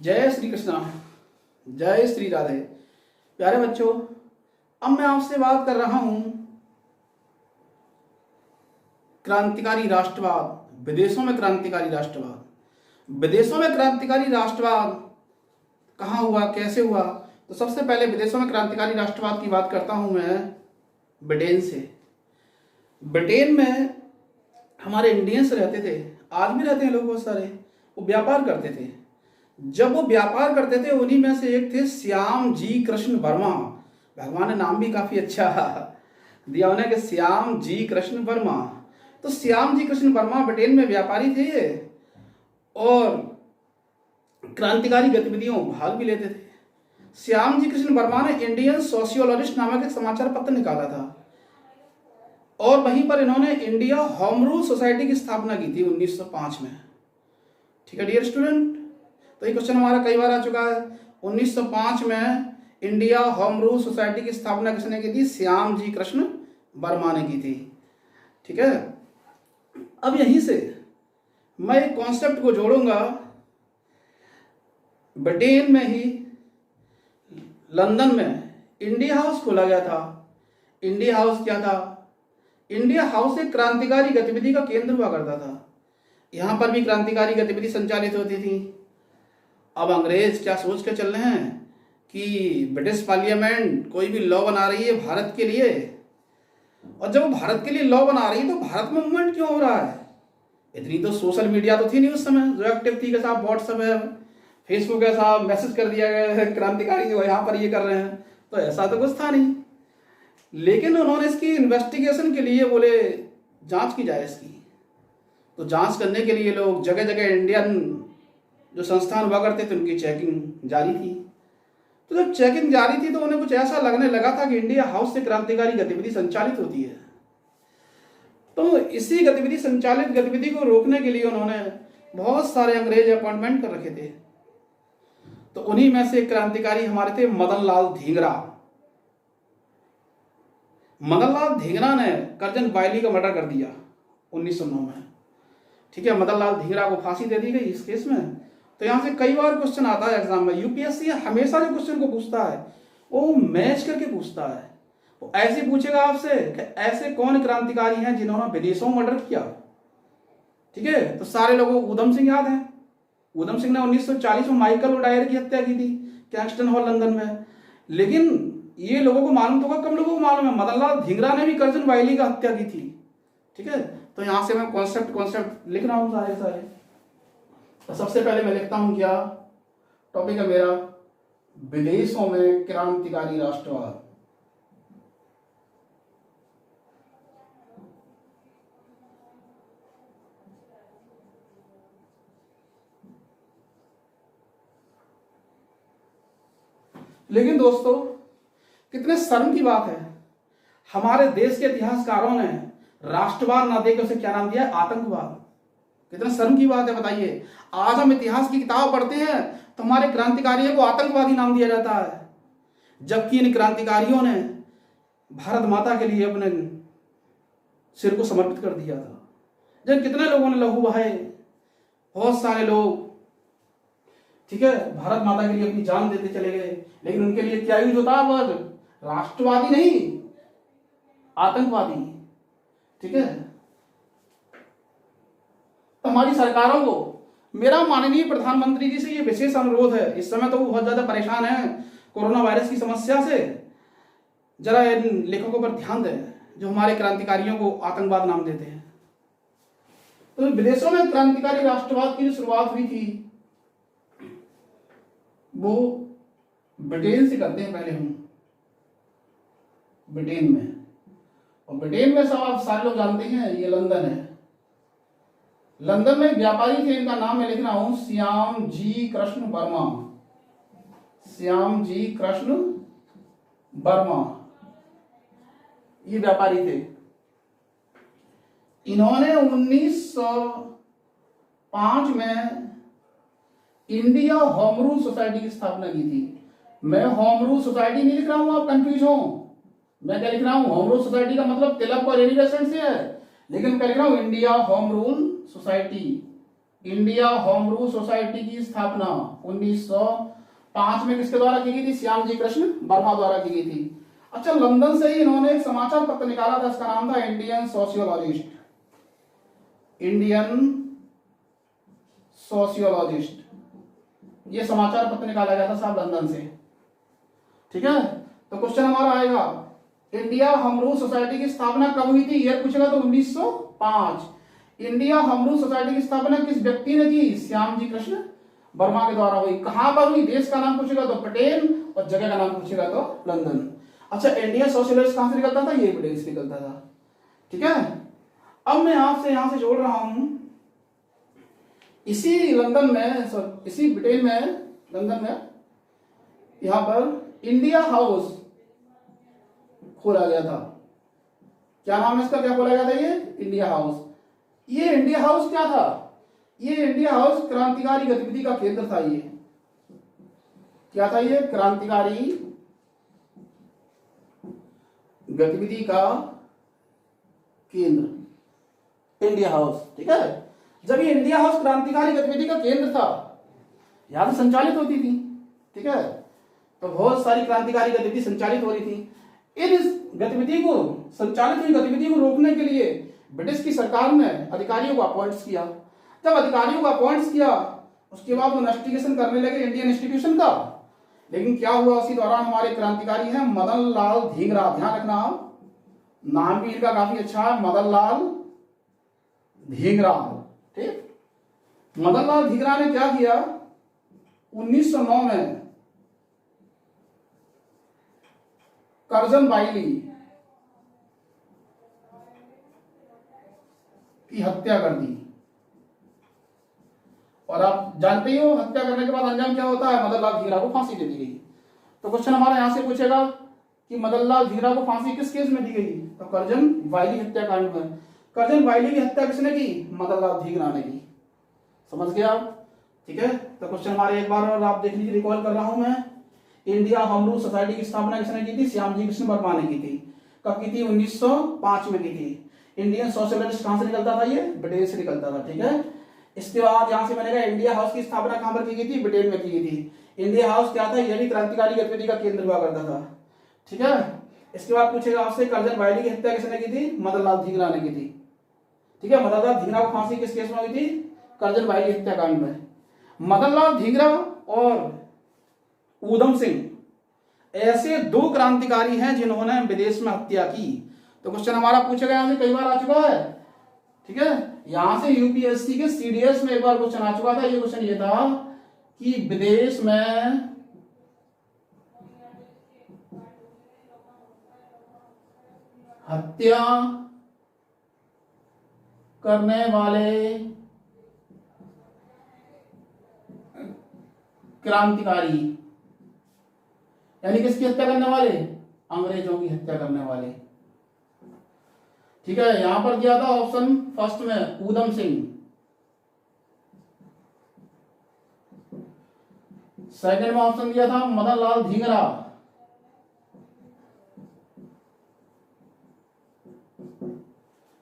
जय श्री कृष्णा, जय श्री राधे। प्यारे बच्चों, अब मैं आपसे बात कर रहा हूं क्रांतिकारी राष्ट्रवाद। विदेशों में क्रांतिकारी राष्ट्रवाद, विदेशों में क्रांतिकारी राष्ट्रवाद कहाँ हुआ, कैसे हुआ? तो सबसे पहले विदेशों में क्रांतिकारी राष्ट्रवाद की बात करता हूं मैं ब्रिटेन से। ब्रिटेन में हमारे इंडियंस रहते थे, आज भी रहते हैं लोग बहुत सारे। वो व्यापार करते थे। जब वो व्यापार करते थे उन्हीं में से एक थे श्याम जी कृष्ण वर्मा। भगवान ने नाम भी काफी अच्छा दिया उन्हें कि श्याम जी कृष्ण वर्मा। तो श्याम जी कृष्ण वर्मा ब्रिटेन में व्यापारी थे और क्रांतिकारी गतिविधियों में भाग भी लेते थे। श्याम जी कृष्ण वर्मा ने इंडियन सोशियोलॉजिस्ट नामक एक समाचार पत्र निकाला था और वहीं पर इन्होंने इंडिया होम रूल सोसाइटी की स्थापना की थी 1905 में। ठीक है डियर स्टूडेंट, तो ये क्वेश्चन हमारा कई बार आ चुका है। 1905 में इंडिया होम रूल सोसाइटी की स्थापना किसने की थी? श्याम जी कृष्ण वर्मा ने की थी। ठीक है, अब यहीं से मैं एक कॉन्सेप्ट को जोड़ूंगा। ब्रिटेन में ही लंदन में इंडिया हाउस खोला गया था। इंडिया हाउस क्या था? इंडिया हाउस एक क्रांतिकारी गतिविधि का केंद्र हुआ करता था। यहां पर भी क्रांतिकारी गतिविधि संचालित होती थी। अब अंग्रेज क्या सोच के चल रहे हैं कि ब्रिटिश पार्लियामेंट कोई भी लॉ बना रही है भारत के लिए, और जब वो भारत के लिए लॉ बना रही है तो भारत में मूवमेंट क्यों हो रहा है? इतनी तो सोशल मीडिया तो थी नहीं उस समय जो एक्टिव थी, के साथ व्हाट्सएप है, फेसबुक है, साहब मैसेज कर दिया गया है क्रांतिकारी जो यहाँ पर ये कर रहे हैं, तो ऐसा तो कुछ था नहीं। लेकिन उन्होंने इसकी इन्वेस्टिगेशन के लिए बोले जांच की जाए इसकी। तो जांच करने के लिए लोग जगह जगह इंडियन जो संस्थान हुआ करते थे उनकी चेकिंग जारी थी। तो जब चेकिंग जारी थी तो उन्हें कुछ ऐसा लगने लगा था कि इंडिया हाउस से क्रांतिकारी गतिविधि संचालित होती है। तो इसी संचालित गतिविधि को रोकने के लिए उन्होंने बहुत सारे अंग्रेज अपॉइंटमेंट कर रखे थे। तो उन्हीं में से एक क्रांतिकारी हमारे थे मदन लाल धींगरा। मदन लाल धींगरा ने कर्जन बायली का मर्डर कर दिया 1909 में। ठीक है, मदन लाल धींगरा को फांसी दे दी गई इस केस में। तो यहां से कई बार क्वेश्चन आता है एग्जाम में। यूपीएससी हमेशा जो क्वेश्चन को पूछता है वो मैच करके पूछता है। वो ऐसे पूछेगा आपसे कि ऐसे कौन क्रांतिकारी हैं जिन्होंने विदेशों में मर्डर किया। ठीक है, तो सारे लोगों को ऊधम सिंह याद है। ऊधम सिंह ने 1940 में माइकल ओडायर की हत्या की थी कैंगस्टन हॉल लंदन में। लेकिन ये लोगों को मालूम तो होगा, कम लोगों को मालूम है, मदन लाल धींगरा ने भी कर्जन बायली का हत्या की थी। ठीक है, तो यहां से मैं कॉन्सेप्ट लिख रहा हूं सारे। तो सबसे पहले मैं लिखता हूं क्या टॉपिक है मेरा, विदेशों में क्रांतिकारी राष्ट्रवाद। लेकिन दोस्तों कितने शर्म की बात है, हमारे देश के इतिहासकारों ने राष्ट्रवाद ना देकर उसे क्या नाम दिया? आतंकवाद। कितना शर्म की बात है बताइए। आज हम इतिहास की किताब पढ़ते हैं तो हमारे क्रांतिकारियों को आतंकवादी नाम दिया जाता है, जबकि इन क्रांतिकारियों ने भारत माता के लिए अपने सिर को समर्पित कर दिया था। जब कितने लोगों ने लहू बहाए, बहुत सारे लोग, ठीक है, भारत माता के लिए अपनी जान देते चले गए। लेकिन उनके लिए क्या यूज होता है? राष्ट्रवादी नहीं, आतंकवादी। ठीक है, तो हमारी सरकारों को मेरा माननीय प्रधानमंत्री जी से ये विशेष अनुरोध है, इस समय तो वो बहुत ज्यादा परेशान है कोरोना वायरस की समस्या से, जरा इन लेखकों पर ध्यान दें जो हमारे क्रांतिकारियों को आतंकवाद नाम देते हैं। तो विदेशों में क्रांतिकारी राष्ट्रवाद की जो शुरुआत हुई थी वो ब्रिटेन से करते हैं पहले हम, ब्रिटेन में। और ब्रिटेन में सब आप सारे लोग जानते हैं ये लंदन है। लंदन में व्यापारी थे, इनका नाम मैं लिख रहा हूं श्याम जी कृष्ण वर्मा। श्याम जी कृष्ण वर्मा ये व्यापारी थे। इन्होंने 1905 में इंडिया होम रूल सोसाइटी की स्थापना की थी। मैं होम रूल सोसाइटी नहीं लिख रहा हूं, आप कंफ्यूज हो। मैं क्या लिख रहा हूं? होम रूल सोसाइटी का मतलब तिलक और एनिवर्सरी से है, लेकिन मैं लिख रहा हूं India home rule society. India home rule society की स्थापना 1905 में किसके द्वारा की गई थी? श्यामजी कृष्ण वर्मा द्वारा की गई थी। अच्छा, लंदन से ही इन्होंने एक समाचार पत्र निकाला था, इसका नाम था इंडियन सोशियोलॉजिस्ट। इंडियन सोशियोलॉजिस्ट, ये समाचार पत्र निकाला गया था साहब लंदन से। ठीक है, तो क्वेश्चन हमारा आएगा इंडिया होम रूल सोसाइटी की स्थापना कब हुई थी? ईयर पूछेगा तो 1905। इंडिया होम रूल सोसाइटी की स्थापना किस व्यक्ति ने की? श्यामजी कृष्ण वर्मा के द्वारा हुई। कहां पर हुई? देश का नाम पूछेगा तो पटेल, और जगह का नाम पूछेगा तो लंदन। अच्छा, इंडिया सोशलिस्ट कहां से निकलता था? ये ब्रिटेन से निकलता था। ठीक है, अब मैं आपसे यहां से जोड़ रहा हूं, इसी लंदन में, इसी ब्रिटेन में, लंदन में यहां पर इंडिया हाउस खोला गया था। क्या नाम है इसका? क्या खोला गया था? ये इंडिया हाउस। ये इंडिया हाउस क्या था? ये इंडिया हाउस क्रांतिकारी गतिविधि का केंद्र था। ये क्या था? ये क्रांतिकारी गतिविधि का केंद्र, इंडिया हाउस। ठीक है, जब ये इंडिया हाउस क्रांतिकारी गतिविधि का केंद्र था, यहां से संचालित होती थी। ठीक है, तो बहुत सारी क्रांतिकारी गतिविधि संचालित हो रही थी। इस गतिविधि को, संचालित हुई गतिविधि को रोकने के लिए ब्रिटिश की सरकार ने अधिकारियों को अपॉइंट्स किया। जब अधिकारियों को अपॉइंट्स किया, उसके बाद वो इन्वेस्टिगेशन करने लगे इंडियन इंस्टीट्यूशन का। लेकिन क्या हुआ, उसी दौरान हमारे क्रांतिकारी हैं मदन लाल धींगरा। ध्यान रखना, नाम भी इनका काफी अच्छा है, मदन लाल धींगरा। ठीक, मदन लाल धींगरा ने क्या किया? 1909 में कर्जन बाइली की हत्या कर दी। और आप जानते ही हो, हत्या करने के बाद अंजाम क्या होता है? मदन लाल धींगरा को फांसी दे दी गई। तो क्वेश्चन हमारा यहां से पूछेगा कि मदन लाल धींगरा को फांसी किस केस में दी गई? तो कर्जन बाइली हत्याकांड में। कर्जन बाइली की हत्या किसने की? मदन लाल धींगरा ने की। समझ गए आप? ठीक है, तो क्वेश्चन हमारे एक बार और आप देख लीजिए, रिकॉल कर रहा हूं मैं। इंडिया होम रूल सोसाइटी की स्थापना किसने की थी? श्यामजी कृष्ण वर्मा ने की थी। कब की थी? 1905 में की थी। इंडियन सोशलिस्ट कहां से निकलता था? ये ब्रिटेन से निकलता था। ठीक है, इसके बाद यहां से मैंने कहा इंडिया हाउस की स्थापना कहां पर की गई थी? ब्रिटेन में की गई थी। इंडिया हाउस क्या था? यह भी क्रांतिकारी गतिविधि का केंद्र हुआ करता था। ठीक है, इसके बाद पूछेगा आपसे कर्जन बाइली की हत्या किसने की थी? मदन लाल धींगरा ने की थी। ठीक है, मदन लाल धींगरा को फांसी किस केस में हुई थी? कर्जन बाइली हत्याकांड में। मदन लाल धींगरा और ऊधम सिंह ऐसे दो क्रांतिकारी हैं जिन्होंने विदेश में हत्या की। तो क्वेश्चन हमारा पूछेगा, यहां से कई बार आ चुका है। ठीक है, यहां से यूपीएससी के सीडीएस में एक बार क्वेश्चन आ चुका था। ये क्वेश्चन ये था कि विदेश में हत्या करने वाले क्रांतिकारी, यानी किसकी हत्या करने वाले? अंग्रेजों की हत्या करने वाले। ठीक है, यहां पर दिया था ऑप्शन फर्स्ट में ऊधम सिंह, सेकंड में ऑप्शन दिया था मदन लाल धींगरा,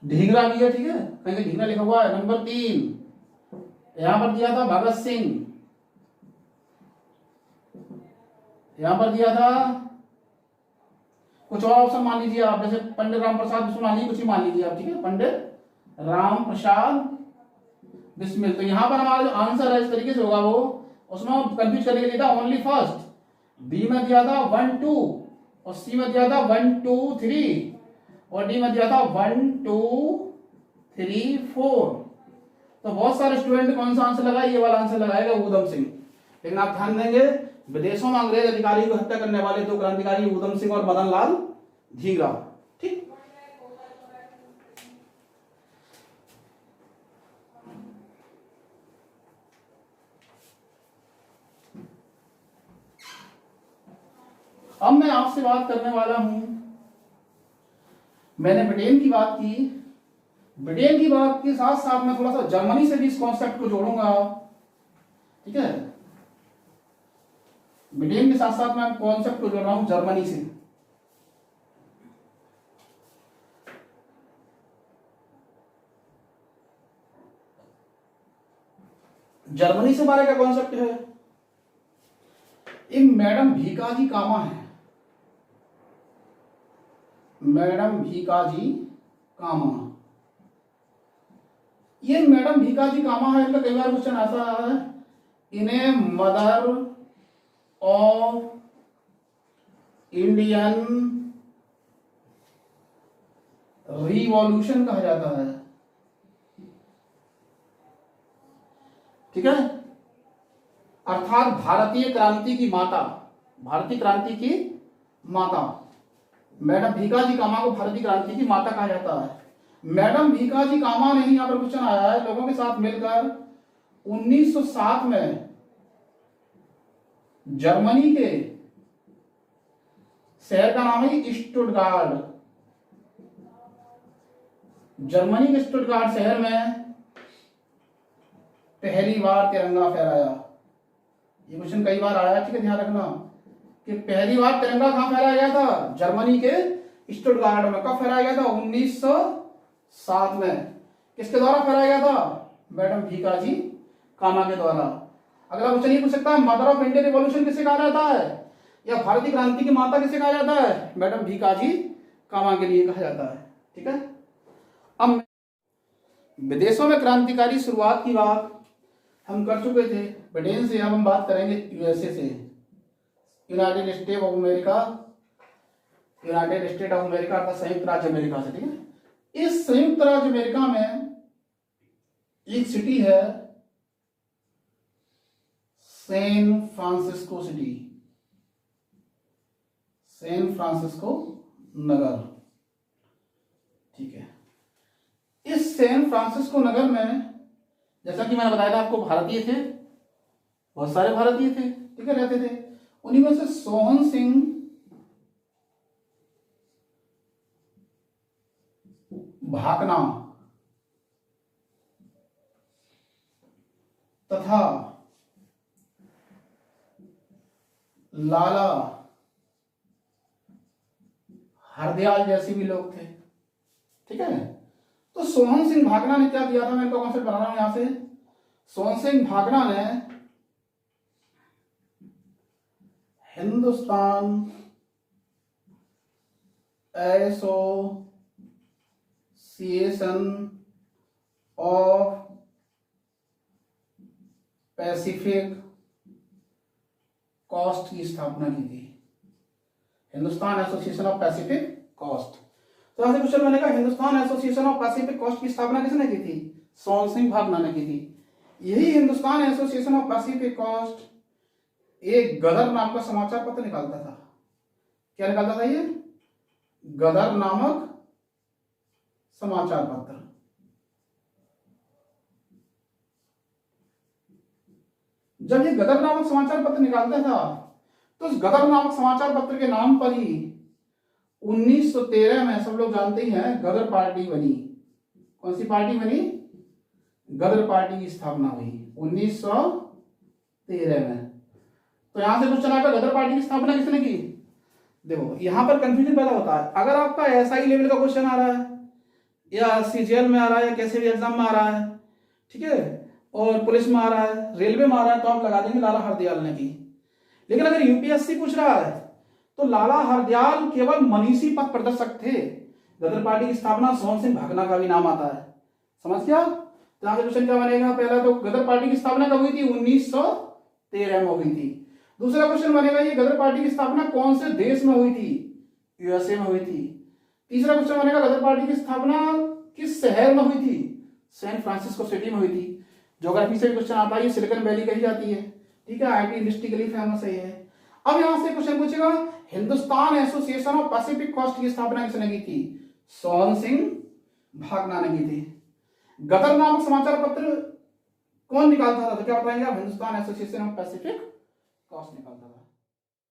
ढींगरा भी है। ठीक है, कहीं ढींगरा लिखा हुआ है। नंबर 3 यहां पर दिया था भगत सिंह, यहां पर दिया था कुछ और ऑप्शन मान लीजिए आप, जैसे पंडित राम प्रसाद बिस्मिल मान लीजिए, कुछ ही मान लीजिए आप। ठीक है, पंडित राम प्रसाद बिस्मिल। तो यहां पर हमारा जो आंसर है इस तरीके से होगा, वो उसमें कंफ्यूज करने के लिए था ओनली फर्स्ट। बी में दिया था 1 2, और सी में दिया था 1 2 3, और डी में दिया था 1 2 3 4। तो बहुत सारे स्टूडेंट कौन सा आंसर लगाए? ये वाला आंसर लगाएगा ऊधम सिंह। लेकिन आप ध्यान देंगे, विदेशों में अंग्रेज अधिकारी को हत्या करने वाले दो क्रांतिकारी ऊधम सिंह और मदन लाल धींगरा। ठीक, अब मैं आपसे बात करने वाला हूं, मैंने ब्रिटेन की बात की, ब्रिटेन की बात के साथ साथ मैं थोड़ा सा जर्मनी से भी इस कॉन्सेप्ट को जोड़ूंगा। ठीक है, ब्रिटेन के साथ साथ मैं कॉन्सेप्ट को जोड़ रहा हूं जर्मनी से। जर्मनी से हमारे क्या कॉन्सेप्ट है, एक मैडम भीकाजी कामा है, मैडम भीकाजी कामा। ये मैडम भीकाजी कामा है, इनका कई बार क्वेश्चन ऐसा है, इन्हें मदर ऑफ इंडियन रिवॉल्यूशन कहा जाता है। ठीक है, अर्थात भारतीय क्रांति की माता, भारतीय क्रांति की माता मैडम भीकाजी कामा को भारतीय क्रांति की माता कहा जाता है। मैडम भीकाजी कामा ने ही यहां पर क्वेश्चन आया है, लोगों के साथ मिलकर 1907 में जर्मनी के शहर का नाम है स्टुटगार्ट, जर्मनी के स्टुटगार्ट शहर में पहली बार तिरंगा फहराया। ये क्वेश्चन कई बार आया, ठीक है, ध्यान रखना कि पहली बार तिरंगा कहां फहराया गया था, जर्मनी के स्टुटगार्ट में। कब फहराया गया था, 1907 में। किसके द्वारा फहराया गया था, मैडम भीकाजी कामा के द्वारा। अगला क्वेश्चन ये पूछ सकता है, मदर ऑफ इंडियन रिवॉल्यूशन किसे कहा जाता है, या भारतीय क्रांति की माता किसे कहा जाता है, मैडम भीकाजी कामा के लिए कहा जाता है। ठीक है, अब विदेशों में क्रांतिकारी शुरुआत की बात हम कर चुके थे ब्रिटेन से। अब हम बात करेंगे यूएसए से, United state of America, United state of America का संयुक्त राज्य अमेरिका से। ठीक है, इस संयुक्त राज्य अमेरिका में एक सिटी है San Francisco city, San Francisco नगर। ठीक है, इस सैन फ्रांसिस्को नगर में जैसा कि मैंने बताया था आपको, भारतीय थे, बहुत सारे भारतीय थे, ठीक है, रहते थे। उन्हीं में से सोहन सिंह भाकना तथा लाला हरदयाल जैसे भी लोग थे। ठीक है, तो सोहन सिंह भाकना ने क्या किया था, मैं इनका कॉन्सेप्ट बना रहा हूं यहां से। सोहन सिंह भाकना ने Hindustan Association of Pacific Coast की स्थापना की थी, Hindustan Association of Pacific Coast. तो यहां से क्वेश्चन बनेगा, Hindustan Association of Pacific Coast की स्थापना किसने की थी, सोहन सिंह भाकना ने की थी। यही Hindustan Association of Pacific Coast एक गदर नाम का समाचार पत्र निकालता था। क्या निकालता था ये, गदर नामक समाचार पत्र। जब ये गदर नामक समाचार पत्र निकालता था तो उस गदर नामक समाचार पत्र के नाम पर ही 1913 में, सब लोग जानते ही हैं, गदर पार्टी बनी। कौन सी पार्टी बनी, गदर पार्टी की स्थापना हुई 1913 में। तो यहां से क्वेश्चन आता है, गदर पार्टी की स्थापना किसने की। देखो यहां पर कंफ्यूजन पैदा होता है, अगर आपका एसआई लेवल का क्वेश्चन आ रहा है या सीजीएल में आ रहा है या कैसे भी एग्जाम में आ रहा है, ठीक है, और पुलिस में आ रहा है, रेलवे में आ रहा है, तो आप लगा देंगे लाला हरदयाल ने की। लेकिन अगर यूपीएससी पूछ रहा है तो लाला हरदयाल केवल मनीषी पथ प्रदर्शक थे, गदर पार्टी की स्थापना सोहन सिंह भाकना का भी नाम आता है। समझ गया, तो यहां से क्वेश्चन क्या बनेगा, पहला तो गदर पार्टी की स्थापना कब हुई थी, 1913 में हुई थी। दूसरा क्वेश्चन बनेगा, ये गदर पार्टी की स्थापना कौन से देश में हुई थी, यूएसए में हुई थी। तीसरा क्वेश्चन बनेगा, गदर पार्टी की स्थापना किस शहर में हुई थी, सैन फ्रांसिस्को सिटी में हुई थी। ज्योग्राफी से भी क्वेश्चन आता है, ये सिलिकॉन वैली कही जाती है, ठीक है, आईटी इंडस्ट्री के लिए फेमस है ये। अब यहां से क्वेश्चन पूछेगा, Hindustan Association of Pacific Coast की स्थापना किसने की थी, सोहन सिंह भाकना ने की थी। गदर नामक समाचार पत्र कौन निकालता था, तो क्या बताएंगे आप, Hindustan Association of Pacific Coast निकालता था।